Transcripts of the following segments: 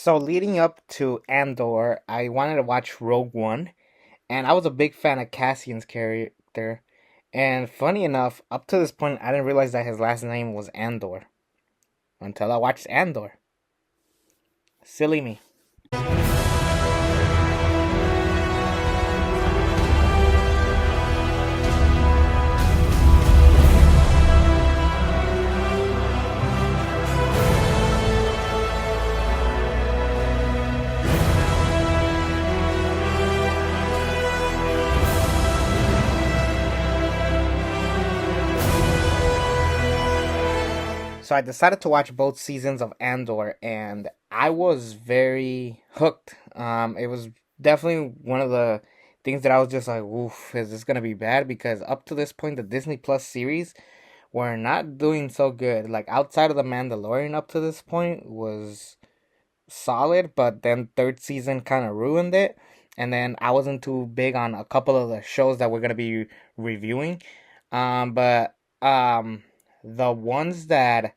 So leading up to Andor, I wanted to watch Rogue One, and I was a big fan of Cassian's character. And funny enough, up to this point, I didn't realize that his last name was Andor until I watched Andor. Silly me. So I decided to watch both seasons of Andor, and I was very hooked. It was definitely one of the things that I was just like, "Oof, is this gonna be bad?" Because up to this point, the Disney Plus series were not doing so good. Like outside of the Mandalorian, up to this point was solid, but then third season kind of ruined it. And then I wasn't too big on a couple of the shows that we're gonna be reviewing. But the ones that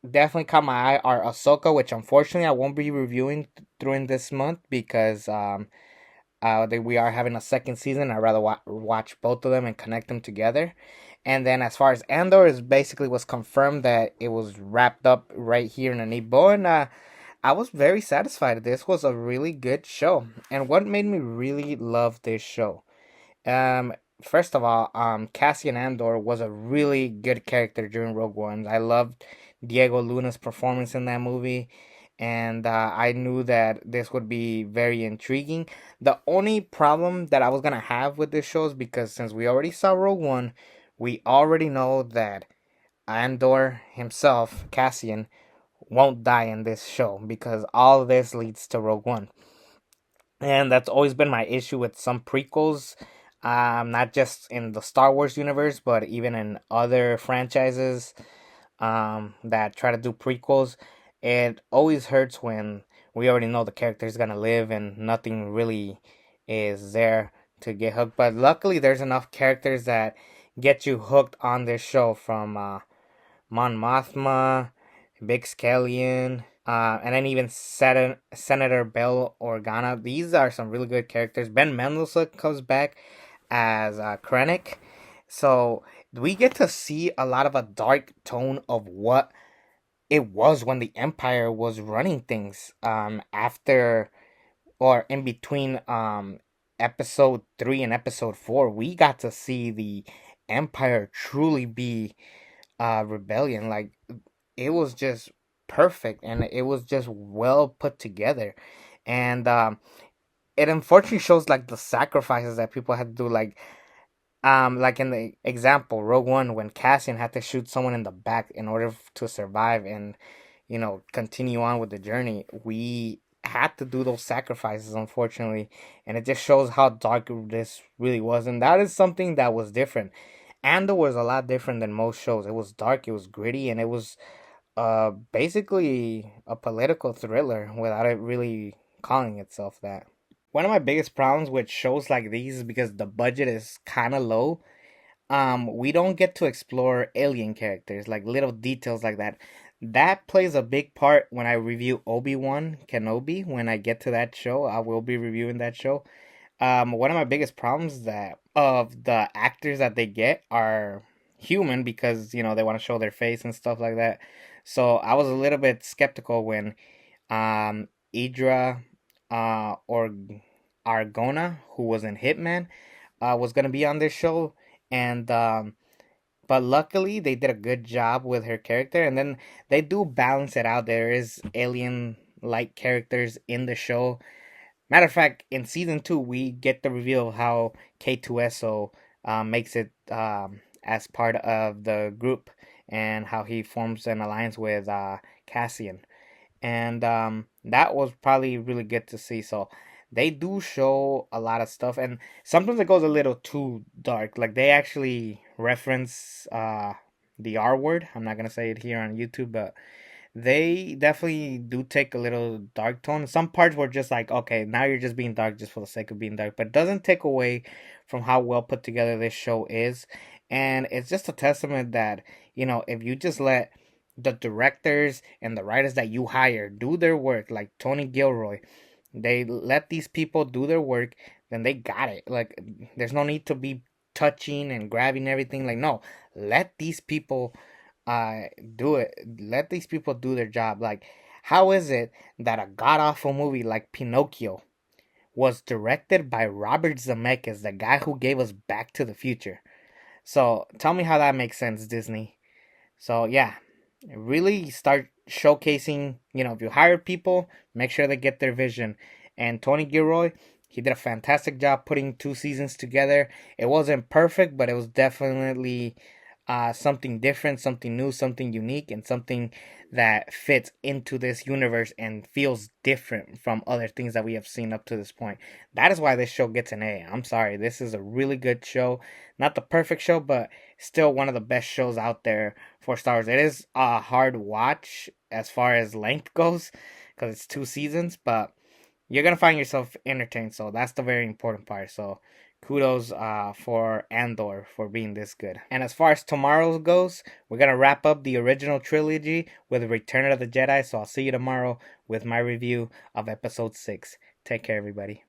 definitely caught my eye are Ahsoka, which unfortunately I won't be reviewing during this month because we are having a second season. I'd rather watch both of them and connect them together. And then as far as Andor, is basically was confirmed that it was wrapped up right here in Anibo, and I was very satisfied. This was a really good show. And what made me really love this show? Um, First of all, Cassian Andor was a really good character during Rogue One. I loved Diego Luna's performance in that movie, and I knew that this would be very intriguing. The only problem that I was gonna have with this show is because since we already saw Rogue One, we already know that Andor himself, Cassian, won't die in this show because all of this leads to Rogue One. And that's always been my issue with some prequels, not just in the Star Wars universe, but even in other franchises that try to do prequels. It always hurts when we already know the character is gonna live and nothing really is there to get hooked. But luckily, there's enough characters that get you hooked on this show, from Mon Mothma, Big Scallion, and then even Senator Bell Organa. These are some really good characters. Ben Mendelsohn comes back as Krennic. So we get to see a lot of a dark tone of what it was when the Empire was running things. After or in between episode 3 and episode 4, we got to see the Empire truly be rebellion. Like, it was just perfect, and it was just well put together. And it unfortunately shows like the sacrifices that people had to do, like in the example Rogue One, when Cassian had to shoot someone in the back in order to survive and continue on with the journey. We had to do those sacrifices, unfortunately, and it just shows how dark this really was. And that is something that was different. Andor was a lot different than most shows. It was dark, it was gritty, and it was basically a political thriller without it really calling itself that. One of my biggest problems with shows like these is because the budget is kind of low. We don't get to explore alien characters, like little details like that. That plays a big part when I review Obi-Wan Kenobi. When I get to that show, I will be reviewing that show. One of my biggest problems that of the actors that they get are human, because they want to show their face and stuff like that. So I was a little bit skeptical when Idra or Argona, who was in Hitman, was gonna be on this show, and but luckily they did a good job with her character, and then they do balance it out. There is alien like characters in the show. Matter of fact, in season 2, we get the reveal of how K2SO makes it as part of the group, and how he forms an alliance with Cassian. And that was probably really good to see. So they do show a lot of stuff, and sometimes it goes a little too dark. Like, they actually reference the R word. I'm not gonna say it here on YouTube, but they definitely do take a little dark tone. Some parts were just like, okay, now you're just being dark just for the sake of being dark, but it doesn't take away from how well put together this show is. And it's just a testament that, if you just let the directors and the writers that you hire do their work, like Tony Gilroy, they let these people do their work, then they got it. Like, there's no need to be touching and grabbing everything. Like, no, let these people uh do it. Let these people do their job. Like, how is it that a god awful movie like Pinocchio was directed by Robert Zemeckis, the guy who gave us Back to the Future? So tell me how that makes sense, Disney. So yeah, really start showcasing. If you hire people, make sure they get their vision. And Tony Gilroy, he did a fantastic job putting two seasons together. It wasn't perfect, but it was definitely something different, something new, something unique, and something that fits into this universe and feels different from other things that we have seen up to this point. That is why this show gets an A. I'm sorry, this is a really good show. Not the perfect show, but still one of the best shows out there for Star Wars. It is a hard watch as far as length goes because it's two seasons, but you're gonna find yourself entertained. So that's the very important part. So kudos for Andor for being this good. And as far as tomorrow goes, we're gonna wrap up the original trilogy with Return of the Jedi. So I'll see you tomorrow with my review of Episode 6. Take care, everybody.